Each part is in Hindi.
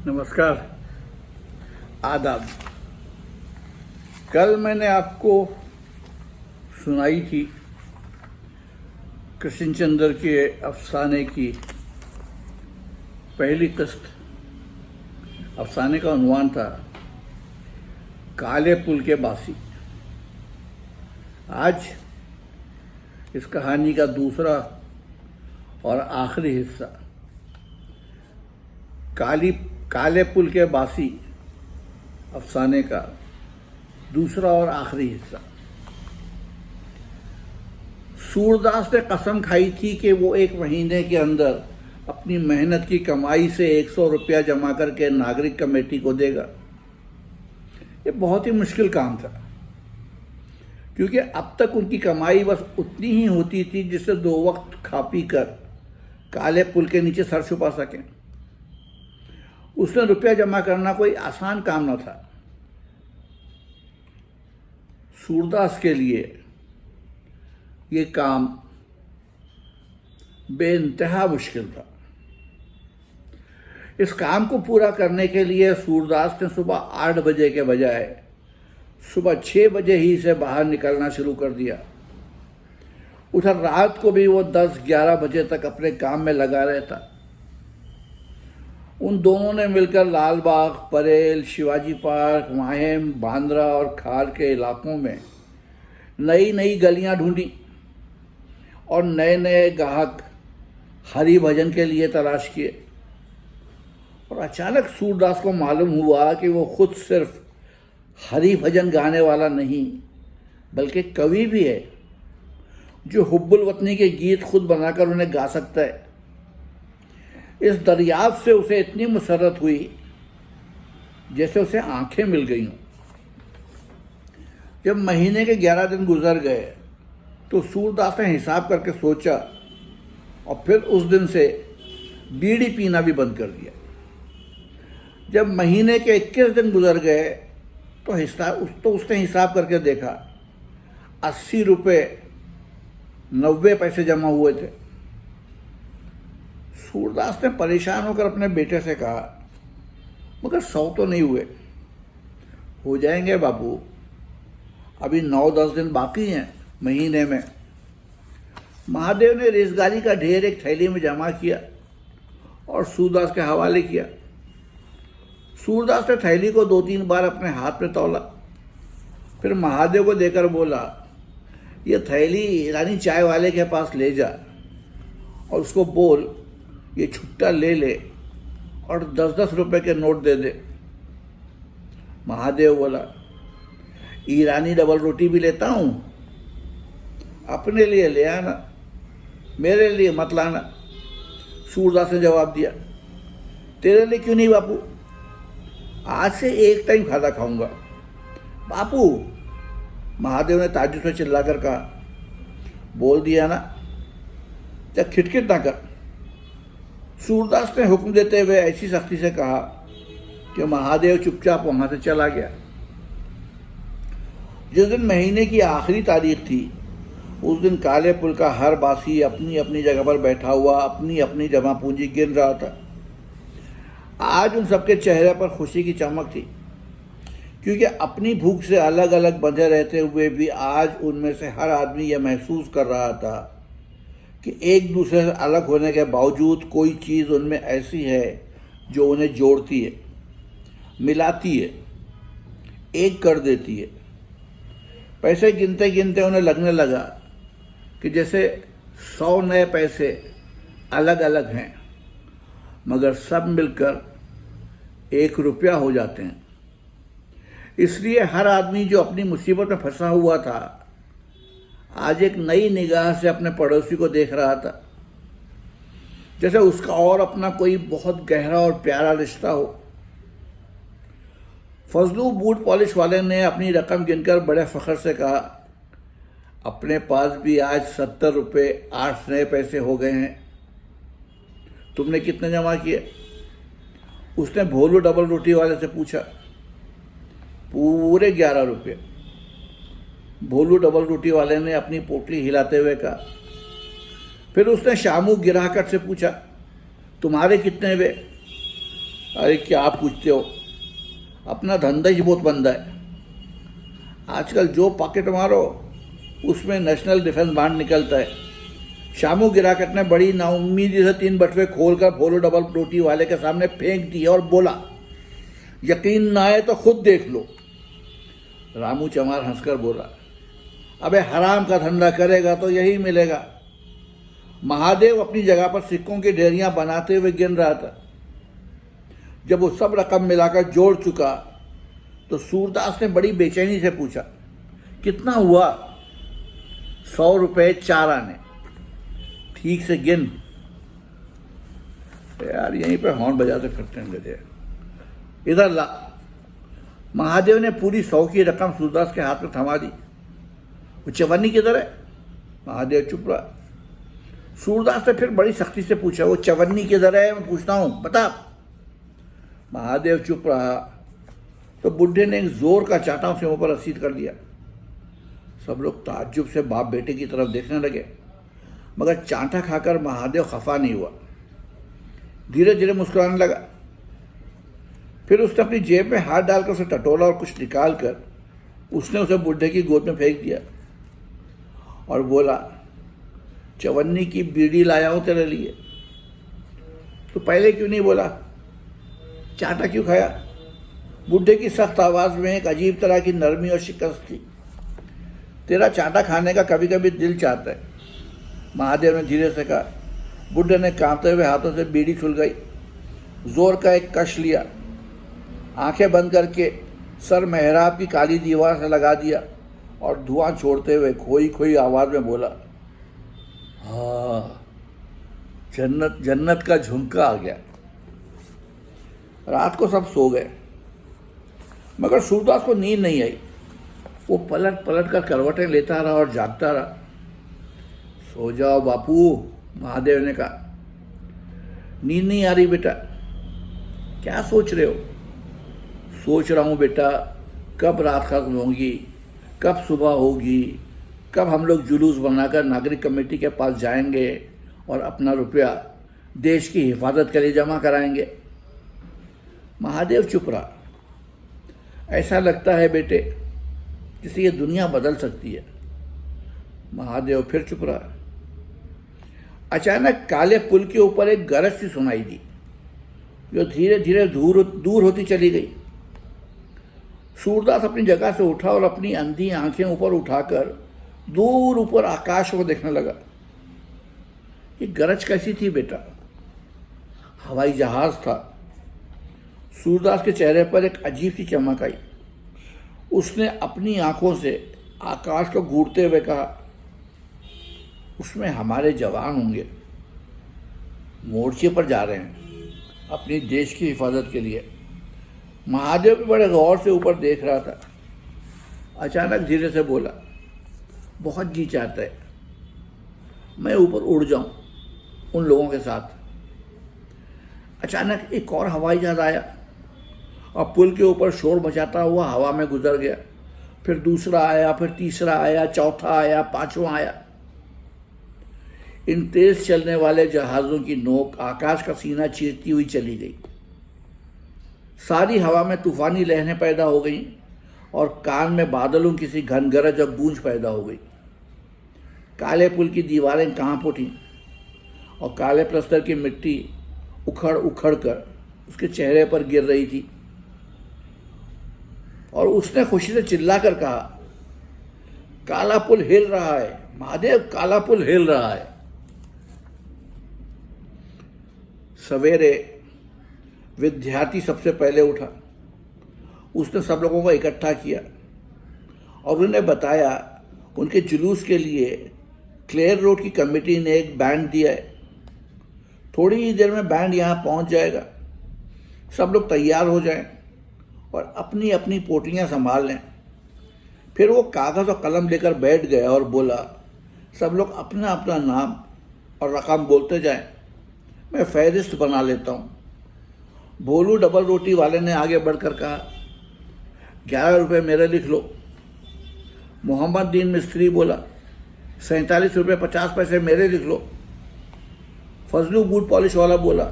नमस्कार, आदाब। कल मैंने आपको सुनाई थी कृष्णचंद्र के अफसाने की पहली किस्त। अफसाने का उन्वान था काले पुल के बासी। आज इस कहानी का दूसरा और आखिरी हिस्सा, काले पुल के बासी अफसाने का दूसरा और आखिरी हिस्सा। सूरदास ने कसम खाई थी कि वो 1 महीने के अंदर अपनी मेहनत की कमाई से 100 रुपया जमा करके नागरिक कमेटी को देगा। ये बहुत ही मुश्किल काम था, क्योंकि अब तक उनकी कमाई बस उतनी ही होती थी जिससे 2 वक्त खा पी कर काले पुल के नीचे सर छुपा सकें। उसने रुपया जमा करना कोई आसान काम न था। सूरदास के लिए ये काम बेइंतहा मुश्किल था। इस काम को पूरा करने के लिए सूरदास ने सुबह 8 बजे के बजाय सुबह 6 बजे ही से बाहर निकलना शुरू कर दिया। उधर रात को भी वो 10-11 बजे तक अपने काम में लगा रहता। उन दोनों ने मिलकर लाल बाग, परेल, शिवाजी पार्क, माहिम, बांद्रा और खार के इलाकों में नई नई गलियां ढूंढी और नए नए ग्राहक हरि भजन के लिए तलाश किए। और अचानक सूरदास को मालूम हुआ कि वो खुद सिर्फ हरि भजन गाने वाला नहीं, बल्कि कवि भी है, जो हुब्बुल वतनी के गीत खुद बनाकर उन्हें गा सकता है। इस दरियाफ्त से उसे इतनी मुसर्रत हुई जैसे उसे आंखें मिल गई हों। जब महीने के 11 दिन गुजर गए तो सूरदास ने हिसाब करके सोचा और फिर उस दिन से बीड़ी पीना भी बंद कर दिया। जब महीने के 21 दिन गुजर गए तो उसने हिसाब करके देखा 80 रुपये 90 पैसे जमा हुए थे। सूरदास ने परेशान होकर अपने बेटे से कहा, मगर 100 तो नहीं हुए। हो जाएंगे बाबू, अभी 9-10 दिन बाकी हैं महीने में। महादेव ने रेजगारी का ढेर एक थैली में जमा किया और सूरदास के हवाले किया। सूरदास ने थैली को 2-3 बार अपने हाथ में तौला, फिर महादेव को देकर बोला, ये थैली रानी चाय वाले के पास ले जा और उसको बोल ये छुट्टा ले ले और 10-10 रुपए के नोट दे दे। महादेव बोला, ईरानी डबल रोटी भी लेता हूँ, अपने लिए ले आना, मेरे लिए मत लाना। सूरदास ने जवाब दिया, तेरे लिए क्यों नहीं बापू, आज से 1 टाइम खाना खाऊंगा। बापू, महादेव ने ताज्जुब से चिल्लाकर कहा, बोल दिया ना, जब खिटखिट ना कर। सूरदास ने हुक्म देते हुए ऐसी सख्ती से कहा कि महादेव चुपचाप वहां से चला गया। जिस दिन महीने की आखिरी तारीख थी, उस दिन काले पुल का हर बासी अपनी अपनी जगह पर बैठा हुआ अपनी अपनी जमा पूंजी गिन रहा था। आज उन सबके चेहरे पर खुशी की चमक थी, क्योंकि अपनी भूख से अलग अलग बंधे रहते हुए भी आज उनमें से हर आदमी यह महसूस कर रहा था कि एक दूसरे से अलग होने के बावजूद कोई चीज़ उनमें ऐसी है जो उन्हें जोड़ती है, मिलाती है, एक कर देती है। पैसे गिनते गिनते उन्हें लगने लगा कि जैसे 100 नए पैसे अलग अलग हैं, मगर सब मिलकर 1 रुपया हो जाते हैं। इसलिए हर आदमी जो अपनी मुसीबत में फंसा हुआ था, आज एक नई निगाह से अपने पड़ोसी को देख रहा था, जैसे उसका और अपना कोई बहुत गहरा और प्यारा रिश्ता हो। फजलू बूट पॉलिश वाले ने अपनी रकम गिनकर बड़े फख्र से कहा, अपने पास भी आज 70 रुपये 8 नए पैसे हो गए हैं। तुमने कितने जमा किए? उसने भोलू डबल रोटी वाले से पूछा। पूरे 11 रुपये। भोलू डबल रोटी वाले ने अपनी पोटली हिलाते हुए कहा। फिर उसने शामू गिराहकट से पूछा, तुम्हारे कितने वे? अरे क्या पूछते हो, अपना धंधा ही बहुत मंदा है। आजकल जो पॉकेट मारो उसमें नेशनल डिफेंस बांड निकलता है। शामू गिराकट ने बड़ी नाउम्मीदी से 3 बटवे खोलकर भोलू डबल रोटी वाले के सामने फेंक दिए और बोला, यकीन ना आए तो खुद देख लो। रामू चमार हंसकर बोला, अबे हराम का धंधा करेगा तो यही मिलेगा। महादेव अपनी जगह पर सिक्कों की ढेरियां बनाते हुए गिन रहा था। जब वो सब रकम मिलाकर जोड़ चुका तो सूरदास ने बड़ी बेचैनी से पूछा, कितना हुआ? 100 रुपये 4 आने। ठीक से गिन। यार यहीं पे हॉर्न बजाते फिरते हैं गधे। इधर ला। महादेव ने पूरी 100 की रकम सूरदास के हाथ में थमा दी। वो चवन्नी किधर है? महादेव चुप रहा। सूरदास ने फिर बड़ी सख्ती से पूछा, वो चवन्नी किधर है? मैं पूछता हूं, बता। महादेव चुप रहा तो बुढ़े ने एक जोर का चाटा उसके मुंह पर रसीद कर दिया। सब लोग ताज्जुब से बाप बेटे की तरफ देखने लगे, मगर चांटा खाकर महादेव खफा नहीं हुआ, धीरे धीरे मुस्कुराने लगा। फिर उसने अपनी जेब में हाथ डालकर उसे टटोला और कुछ निकाल कर उसने उसे बुढ़े की गोद में फेंक दिया और बोला, चवन्नी की बीड़ी लाया हूं तेरे लिए। तो पहले क्यों नहीं बोला? चाटा क्यों खाया? बुढ़े की सख्त आवाज में एक अजीब तरह की नरमी और शिकस्त थी। तेरा चाटा खाने का कभी कभी दिल चाहता है, महादेव ने धीरे से कहा। बुढ़े ने कांपते हुए हाथों से बीड़ी सुलगाई, जोर का एक कश लिया, आंखें बंद करके सर मेहराब की काली दीवार से लगा दिया और धुआं छोड़ते हुए खोई खोई आवाज में बोला, हाँ, जन्नत जन्नत का झुमका आ गया। रात को सब सो गए, मगर सूरदास को नींद नहीं आई। वो पलट पलट कर करवटें लेता रहा और जागता रहा। सो जाओ बापू, महादेव ने कहा। नींद नहीं आ रही बेटा। क्या सोच रहे हो? सोच रहा हूँ बेटा, कब रात खत्म होगी, कब सुबह होगी, कब हम लोग जुलूस बनाकर नागरिक कमेटी के पास जाएंगे और अपना रुपया देश की हिफाजत के लिए जमा कराएंगे। महादेव चुप रहा। ऐसा लगता है बेटे जिससे ये दुनिया बदल सकती है। महादेव फिर चुप रहा। अचानक काले पुल के ऊपर एक गरज सी सुनाई दी, जो धीरे धीरे दूर होती चली गई। सूरदास अपनी जगह से उठा और अपनी अंधी आंखें ऊपर उठाकर दूर ऊपर आकाश को देखने लगा। ये गरज कैसी थी बेटा? हवाई जहाज था। सूरदास के चेहरे पर एक अजीब सी चमक आई। उसने अपनी आंखों से आकाश को घूरते हुए कहा, उसमें हमारे जवान होंगे, मोर्चे पर जा रहे हैं अपनी देश की हिफाजत के लिए। महादेव भी बड़े गौर से ऊपर देख रहा था। अचानक धीरे से बोला, बहुत जी चाहता है मैं ऊपर उड़ जाऊं उन लोगों के साथ। अचानक एक और हवाई जहाज आया और पुल के ऊपर शोर मचाता हुआ हवा में गुजर गया। फिर दूसरा आया, फिर तीसरा आया, चौथा आया, पांचवा आया। इन तेज चलने वाले जहाज़ों की नोक आकाश का सीना चीरती हुई चली गई। सारी हवा में तूफानी लहरें पैदा हो गईं और कान में बादलों की सी घन गरज और गूंज पैदा हो गई। काले पुल की दीवारें कांप उठीं और काले प्लस्तर की मिट्टी उखड़ उखड़ कर उसके चेहरे पर गिर रही थी। और उसने खुशी से चिल्लाकर कहा, काला पुल हिल रहा है महादेव, काला पुल हिल रहा है। सवेरे विद्यार्थी सबसे पहले उठा। उसने सब लोगों को इकट्ठा किया और उन्हें बताया उनके जुलूस के लिए क्लेयर रोड की कमेटी ने एक बैंड दिया है। थोड़ी ही देर में बैंड यहाँ पहुँच जाएगा। सब लोग तैयार हो जाएं और अपनी अपनी पोटलियाँ संभाल लें। फिर वो कागज़ और कलम लेकर बैठ गया और बोला, सब लोग अपना अपना नाम और रकम बोलते जाएं, मैं फहरिस्त बना लेता हूँ। भोलू डबल रोटी वाले ने आगे बढ़कर कहा, 11 रुपये मेरे लिख लो। मोहम्मद दीन मिस्त्री बोला, 47 रुपये 50 पैसे मेरे लिख लो। फजलू बूट पॉलिश वाला बोला,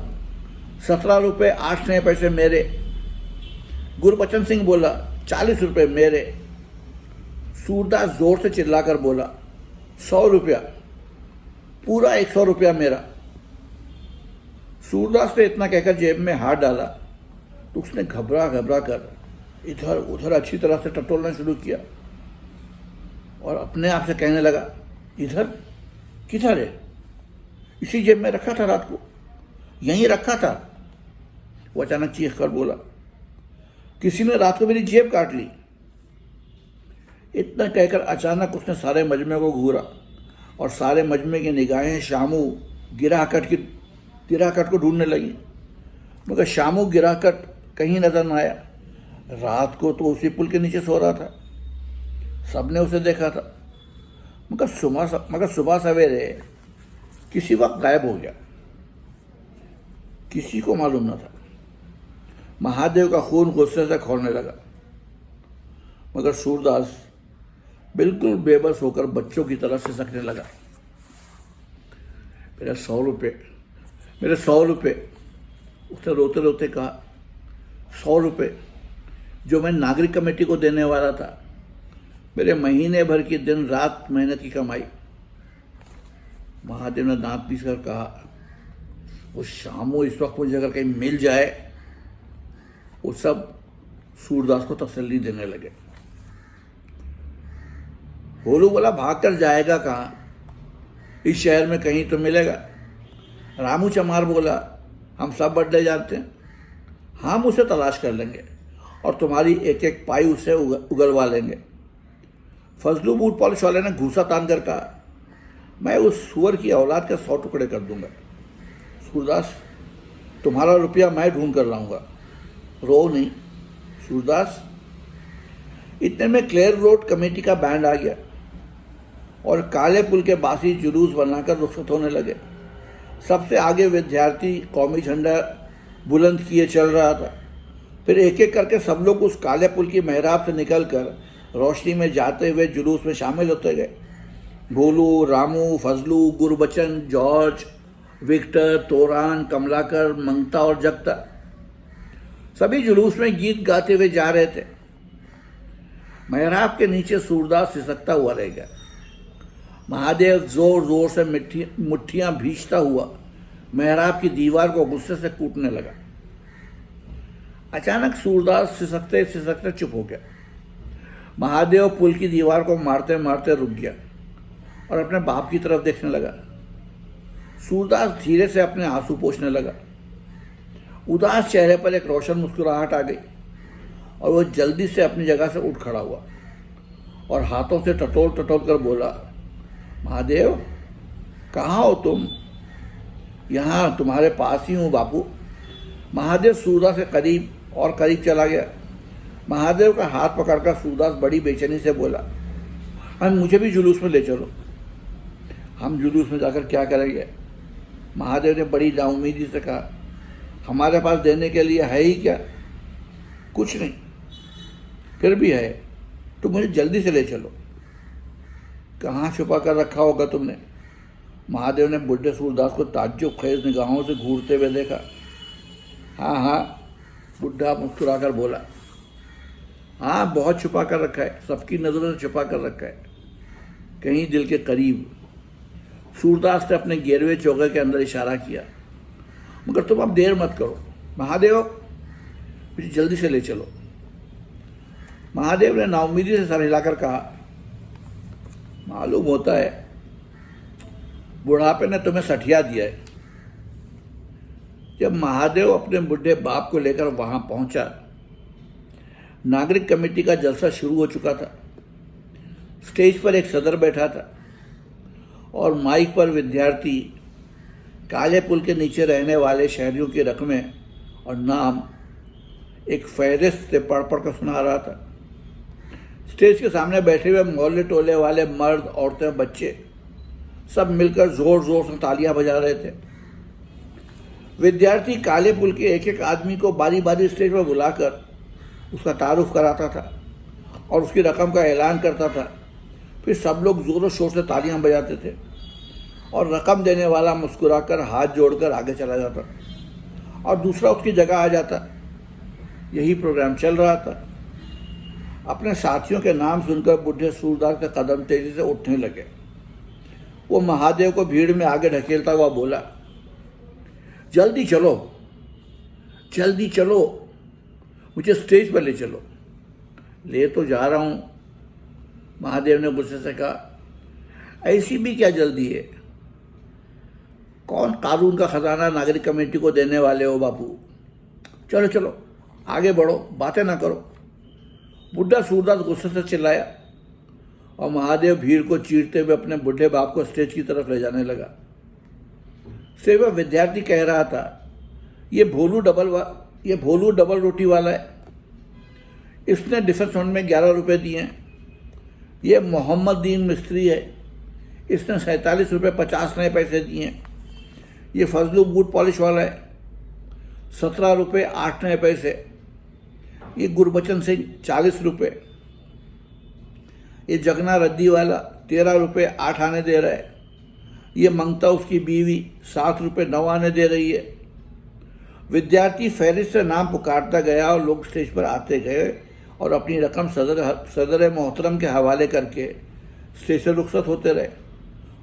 17 रुपये 8 नए पैसे मेरे। गुरबचन सिंह बोला 40 रुपये मेरे। सूरदास जोर से चिल्लाकर बोला 100 रुपया, पूरा 100 रुपया मेरा। सूरदास ने इतना कहकर जेब में हाथ डाला तो उसने घबरा घबरा कर इधर उधर अच्छी तरह से टटोलना शुरू किया और अपने आप से कहने लगा, इधर किधर है? इसी जेब में रखा था, रात को यहीं रखा था। वो अचानक चीख कर बोला, किसी ने रात को मेरी जेब काट ली। इतना कहकर अचानक उसने सारे मजमे को घूरा और सारे मजमे की निगाहें शामू गिराकट को ढूंढने लगी, मगर शामू गिराकट कहीं नजर न आया। रात को तो उसी पुल के नीचे सो रहा था, सबने उसे देखा था, मगर सुबह सवेरे किसी वक्त गायब हो गया। किसी को मालूम न था। महादेव का खून गुस्से से खौलने लगा, मगर सूरदास बिल्कुल बेबस होकर बच्चों की तरह सिसकने लगा। मेरे 100 रुपये, मेरे 100 रुपये, उसने रोते रोते कहा। 100 रुपये जो मैं नागरिक कमेटी को देने वाला था, मेरे महीने भर की दिन रात मेहनत की कमाई। महादेव ने दांत पीसकर कहा, वो शामू इस वक्त मुझे अगर कहीं मिल जाए। वो सब सूरदास को तसल्ली देने लगे। भोलू बोला, भाग कर जाएगा कहाँ? इस शहर में कहीं तो मिलेगा। रामू चमार बोला, हम सब बदले जानते हैं, हम उसे तलाश कर लेंगे और तुम्हारी एक एक पाई उससे उगलवा लेंगे। फजलू बूट पॉलिश वाले ने घूसा तान कर कहा, मैं उस सुअर की औलाद के 100 टुकड़े कर दूंगा। सूरदास, तुम्हारा रुपया मैं ढूंढ कर लाऊंगा, रो नहीं। सूरदास। इतने में क्लेयर रोड कमेटी का बैंड आ गया और काले पुल के बासी जुलूस बनाकर रुखसत होने लगे। सबसे आगे विद्यार्थी कौमी झंडा बुलंद किए चल रहा था। फिर एक एक करके सब लोग उस काले पुल की मेहराब से निकलकर रोशनी में जाते हुए जुलूस में शामिल होते गए। भोलू, रामू, फजलू, गुरबचन, जॉर्ज, विक्टर, तोरान, कमलाकर, मंगता और जगता सभी जुलूस में गीत गाते हुए जा रहे थे। मेहराब के नीचे सूरदास सिसकता हुआ रह गया। महादेव जोर जोर से मुट्ठियां भींचता हुआ मेहराब की दीवार को गुस्से से कूटने लगा। अचानक सूरदास सिसकते सिसकते चुप हो गया। महादेव पुल की दीवार को मारते मारते रुक गया और अपने बाप की तरफ देखने लगा। सूरदास धीरे से अपने आंसू पोंछने लगा। उदास चेहरे पर एक रोशन मुस्कुराहट आ गई और वो जल्दी से अपनी जगह से उठ खड़ा हुआ और हाथों से टटोल टटोल कर बोला, महादेव कहाँ हो तुम? यहाँ तुम्हारे पास ही हूँ बापू। महादेव सूरदास के करीब और करीब चला गया। महादेव का हाथ पकड़कर सूरदास बड़ी बेचैनी से बोला, हम मुझे भी जुलूस में ले चलो। हम जुलूस में जाकर क्या करेंगे? महादेव ने बड़ी नाउम्मीदी से कहा, हमारे पास देने के लिए है ही क्या? कुछ नहीं। फिर भी है तो मुझे जल्दी से ले चलो। कहाँ छुपा कर रखा होगा तुमने? महादेव ने बुढ़े सूरदास को ताज्जुब खेज निगाहों से घूरते हुए देखा। हाँ हाँ, बुढ़ा मुस्कुराकर बोला, हाँ बहुत छुपा कर रखा है, सबकी नज़रों से छुपा कर रखा है, कहीं दिल के करीब। सूरदास ने अपने 11वें चौके के अंदर इशारा किया, मगर तुम अब देर मत करो। महादेव मुझे जल्दी से ले चलो। महादेव ने नाउम्मीदी से सर हिलाकर कहा, मालूम होता है बुढ़ापे ने तुम्हें सठिया दिया है। जब महादेव अपने बुढ़े बाप को लेकर वहां पहुंचा, नागरिक कमेटी का जलसा शुरू हो चुका था। स्टेज पर एक सदर बैठा था और माइक पर विद्यार्थी काले पुल के नीचे रहने वाले शहरियों की रकमें और नाम एक फहरिस्त से पढ़ पढ़ कर सुना रहा था। स्टेज के सामने बैठे हुए मोहल्ले टोले वाले मर्द, औरतें, बच्चे सब मिलकर जोर जोर से तालियां बजा रहे थे। विद्यार्थी काले पुल के एक एक आदमी को बारी बारी स्टेज पर बुलाकर उसका तारुफ कराता था और उसकी रकम का ऐलान करता था। फिर सब लोग जोरों शोर से तालियां बजाते थे और रकम देने वाला मुस्कुराकर हाथ जोड़कर आगे चला जाता और दूसरा उसकी जगह आ जाता। यही प्रोग्राम चल रहा था। अपने साथियों के नाम सुनकर बुढ़े सूरदास के कदम तेजी से उठने लगे। वो महादेव को भीड़ में आगे ढकेलता हुआ बोला, जल्दी चलो, जल्दी चलो, मुझे स्टेज पर ले चलो। ले तो जा रहा हूं, महादेव ने गुस्से से कहा। ऐसी भी क्या जल्दी है? कौन कानून का खजाना नागरिक कमेटी को देने वाले हो बापू? चलो चलो आगे बढ़ो, बातें ना करो। बुढ़ा सूरदास गुस्से से चिल्लाया और महादेव भीड़ को चीरते हुए अपने बुढ़े बाप को स्टेज की तरफ ले जाने लगा। सेवक विद्यार्थी कह रहा था, ये भोलू डबल रोटी वाला है, इसने डिफेंस फंड में 11 रुपये दिए हैं। ये मोहम्मद दीन मिस्त्री है, इसने 47 रुपये 50 नए पैसे दिए हैं। ये फजलू बूट पॉलिश वाला है, 17 रुपये 8 नए पैसे। ये गुरबचन सिंह 40 रुपये। ये जगना रद्दी वाला 13 रुपये 8 आने दे रहा है। ये मंगता उसकी बीवी 7 रुपये 9 आने दे रही है। विद्यार्थी फहरिस्त से नाम पुकारता गया और लोग स्टेज पर आते गए और अपनी रकम सदर मोहतरम के हवाले करके स्टेज से रुखसत होते रहे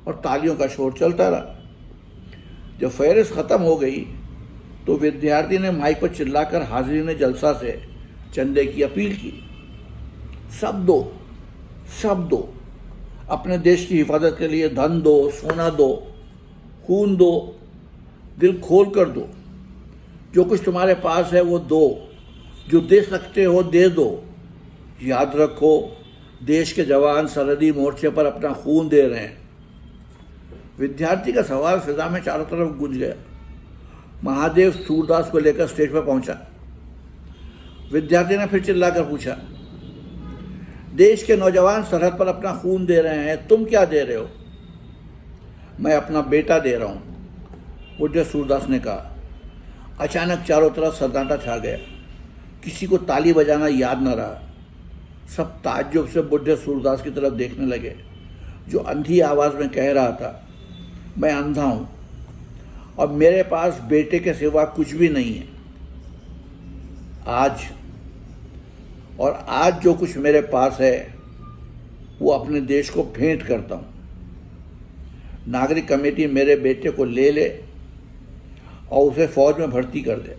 और तालियों का शोर चलता रहा। जब फहरिस्त ख़त्म हो गई तो विद्यार्थी ने माइक पर चिल्लाकर हाजिरीन जलसा से चंदे की अपील की। सब दो, अपने देश की हिफाजत के लिए धन दो, सोना दो, खून दो, दिल खोल कर दो। जो कुछ तुम्हारे पास है वो दो, जो दे सकते हो दे दो। याद रखो, देश के जवान सरहदी मोर्चे पर अपना खून दे रहे हैं। विद्यार्थी का सवाल फिजा में चारों तरफ गूंज गया। महादेव सूरदास को लेकर स्टेज पर पहुंचा। विद्यार्थी ने फिर चिल्लाकर पूछा, देश के नौजवान सरहद पर अपना खून दे रहे हैं, तुम क्या दे रहे हो? मैं अपना बेटा दे रहा हूं, बुढ़े सूरदास ने कहा। अचानक चारों तरफ सन्नाटा छा गया। किसी को ताली बजाना याद न रहा। सब ताज्जुब से बुढ़े सूरदास की तरफ देखने लगे, जो अंधी आवाज में कह रहा था, मैं अंधा हूं और मेरे पास बेटे के सिवा कुछ भी नहीं है। आज जो कुछ मेरे पास है वो अपने देश को भेंट करता हूं। नागरिक कमेटी मेरे बेटे को ले ले और उसे फौज में भर्ती कर दे।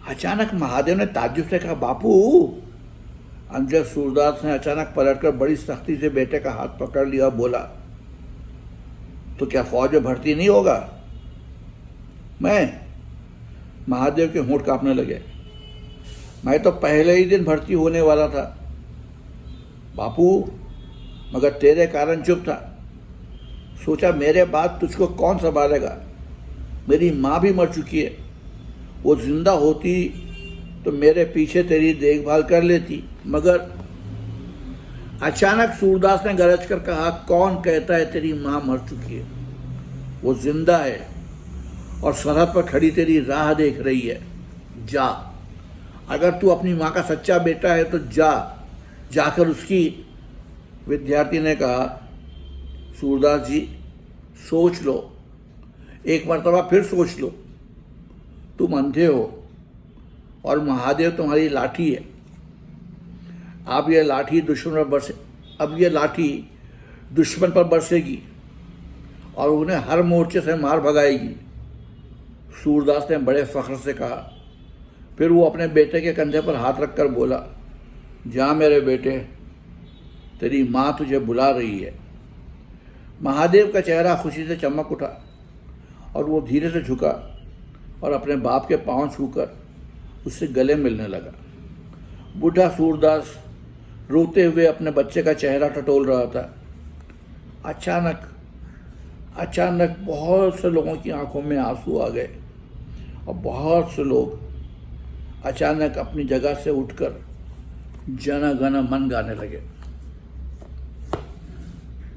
अचानक महादेव ने ताज्जुब से कहा, बापू। अंधे सूरदास ने अचानक पलटकर बड़ी सख्ती से बेटे का हाथ पकड़ लिया और बोला, तो क्या फौज में भर्ती नहीं होगा? महादेव के होंठ कांपने लगे। मैं तो पहले ही दिन भर्ती होने वाला था बापू, मगर तेरे कारण चुप था। सोचा मेरे बाद तुझको कौन संभालेगा। मेरी माँ भी मर चुकी है, वो जिंदा होती तो मेरे पीछे तेरी देखभाल कर लेती। मगर अचानक सूरदास ने गरज कर कहा, कौन कहता है तेरी माँ मर चुकी है? वो जिंदा है और सरहद पर खड़ी तेरी राह देख रही है। जा, अगर तू अपनी माँ का सच्चा बेटा है तो जाकर उसकी। विद्यार्थी ने कहा, सूरदास जी सोच लो, एक मर्तबा फिर सोच लो। तुम अंधे हो और महादेव तुम्हारी लाठी है। अब ये लाठी दुश्मन पर बरसेगी और उन्हें हर मोर्चे से मार भगाएगी। सूरदास ने बड़े फख्र से कहा। फिर वो अपने बेटे के कंधे पर हाथ रखकर बोला, जा मेरे बेटे, तेरी माँ तुझे बुला रही है। महादेव का चेहरा खुशी से चमक उठा और वो धीरे से झुका और अपने बाप के पांव छूकर उससे गले मिलने लगा। बूढ़ा सूरदास रोते हुए अपने बच्चे का चेहरा टटोल रहा था। अचानक बहुत से लोगों की आंखों में आंसू आ गए और बहुत से लोग अचानक अपनी जगह से उठकर जन गण मन गाने लगे।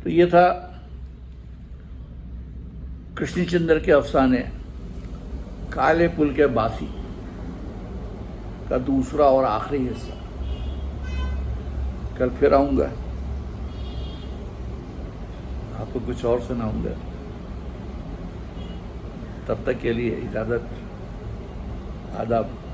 तो ये था कृष्णचंद्र के अफसाने काले पुल के बासी का दूसरा और आखिरी हिस्सा। कल फिर आऊँगा, आपको कुछ और सुनाऊंगा। तब तक के लिए इजाज़त। आदाब।